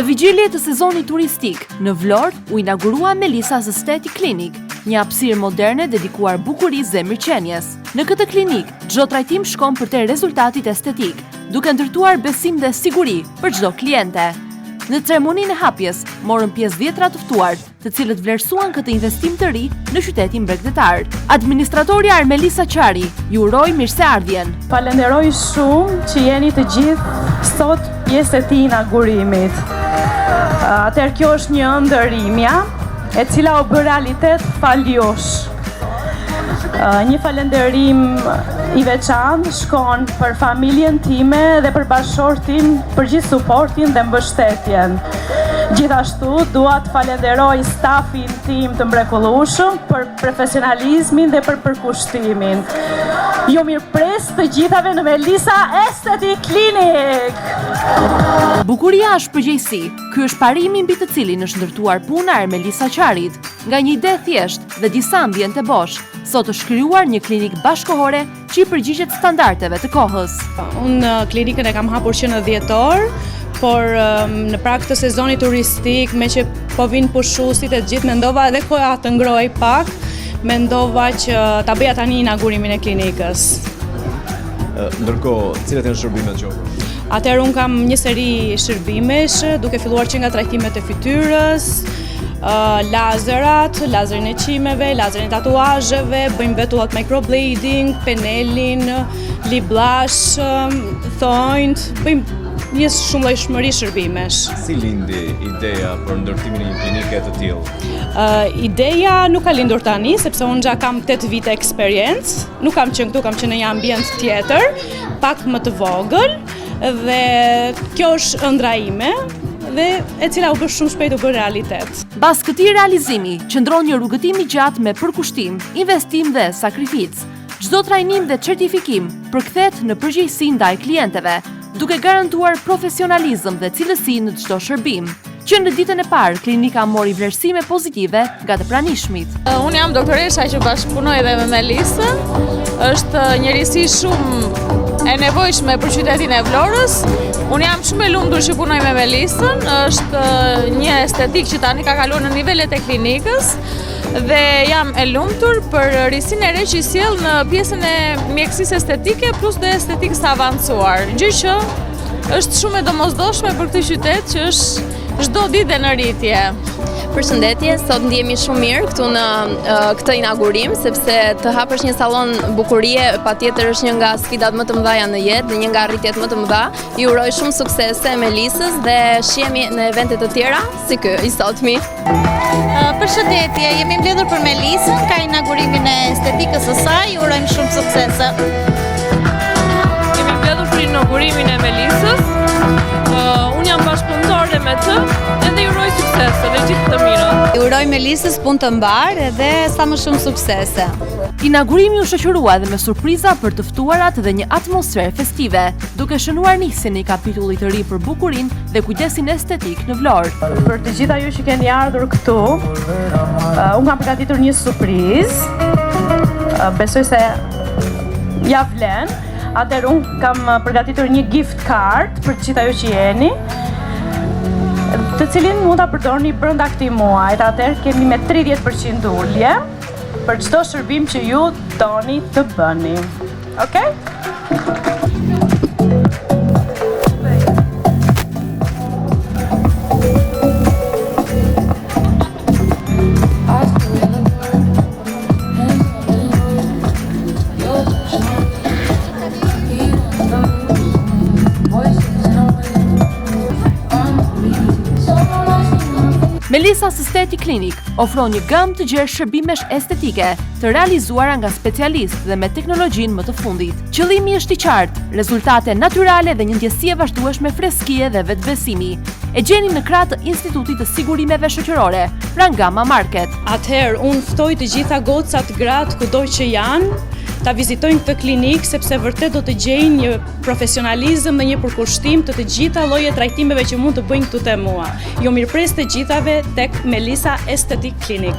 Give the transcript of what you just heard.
Në vigjilje të sezonit turistik, në Vlorë u inaugurua Melissa's Aesthetic Clinic, një hapësirë moderne dedikuar bukurisë dhe mirëqenies. Në këtë klinik, çdo trajtim shkon për te rezultatit estetik, duke ndërtuar besim dhe siguri për çdo kliente. Në ceremoninë e hapjes, morën pjesë 10 të ftuar, të cilët vlerësuan këtë investim të ri në qytetin bregdetar. Administratori Melissa Qari ju uroi mirëseardhjen. Falenderoj shumë që jeni të gjithë sot pjesë e këtij inaugurimit. Atëherë kjo është një ëndërrimja e cila u bë realitet fal jush. Një falenderim i veçantë shkon për familjen time dhe për bashkëshortin për gjithë suportin dhe mbështetjen. Gjithashtu dua të falenderoj stafin tim të mrekullueshëm për profesionalizmin dhe për përkushtimin. Ju mirëpres të gjithave në Melissa's Aesthetic Clinic. Bukuria është përgjegjësi. Ky është parimi mbi të cilin është ndërtuar puna e Melissa Qarit. Nga një ide thjesht dhe disa ambiente bosh, sot është krijuar një klinik bashkëkohore që i përgjigjet standardeve të kohës. Unë klinikën e kam hapur që në dhjetor, por në prag të sezonit turistik, me që po vinë pushuesit e gjithë, mendova edhe koha të ngrohej pak, mendova që ta bëja tani inaugurimin e klinikës. Ndërkohë, cilat janë shërbimet që? Atëherë unë kam një seri shërbimesh, duke filluar që nga trajtimet e fytyrës, lazerat, lazerin e qimeve, lazerin e tatuazheve, bëjmë vetullat microblading, penelin, lip blush, thonjt, bëjmë një shumëllojshmëri shërbimesh. Si lindi ideja për ndërtimin e një klinike të tillë? Ideja nuk ka lindur tani, sepse unë gja kam 8 vite eksperiencë, nuk kam qenë këtu, kam qenë në një ambient tjetër, pak më të vogël, dhe kjo është ëndra ime, dhe e cila u bë shumë shpejt u bë realitet. Pas këtij realizimi, qëndron një rrugëtim i gjatë me përkushtim, investim dhe sakrificë. Çdo trajnim dhe certifikim përkthehet në përgjegjësi ndaj klienteve, duke garantuar profesionalizëm dhe cilësi në çdo shërbim. Që në ditën e parë, klinika mori vlerësime pozitive nga të pranishmit. Unë jam doktoresha që bashkëpunoj edhe me Melissën. Është njërisi shumë e nevojshme për qytetin e Vlorës. Unë jam shumë e lumtur që punoj me Melissën. Është një estetik që tani ka kaluar në nivelet e klinikës dhe jam e lumtur për risin e re që sjell në pjesën e mjekësisë estetike plus dhe estetikës të avancuar. Gjë që është shumë e domosdoshme për këtë qytet që është çdo ditë në rritje. Përshëndetje, sot ndjehemi shumë mirë këtu në këtë inaugurim, sepse të hapësh një sallon bukurie patjetër është një nga sfidat më të mëdha në jetë dhe një nga arritjet më të mëdha. Ju uroj shumë suksese Melissës dhe shihemi në evente të tjera si ky i sotmi. Përshëndetje, jemi mbledhur për Melissën, ka inaugurimin e estetikës së saj, ju urojmë shumë suksese. Jemi mbledhur për inaugurimin e Melissës. Unë jam bashkëpunëtore me të edhe ju uroj suksese dhe gjithë të mira. Ju uroj Melissës punë të mbarë dhe sa më shumë suksese. Inaugurimi u shoqërua edhe me surpriza për të ftuarat dhe një atmosferë festive, duke shënuar nisjen e kapitullit të ri për bukurinë dhe kujdesin estetik në Vlorë. Për të gjitha ju që keni ardhur këtu, unë kam përgatitur një surprizë. Besoj se ja vlen. Atëherë unë kam përgatitur një gift card për të gjitha ju që jeni, të cilin mund ta përdorni brenda këtij muajit. Atëherë kemi me 30% ulje për çdo shërbim që ju doni të bëni. Okej? Melissa's Aesthetic Clinic ofron një gamë të gjerë shërbimesh estetike, të realizuara nga specialistë dhe me teknologjinë më të fundit. Qëllimi është i qartë, rezultate natyrale dhe një ndjesi e vazhdueshme freskie dhe vetbesimi. E gjeni në krah të Institutit të Sigurimeve Shoqërore, Rangama Market. Atëherë, unë ftoj të gjitha gocat, gratë, kudo që janë, ta vizitojnë këtë klinikë sepse vërtet do të gjejnë një profesionalizëm dhe një përkushtim të gjitha llojet trajtimeve që mund të bëjnë këtu te mua. Ju mirëpres të gjithave tek Melissa's Aesthetic Clinic.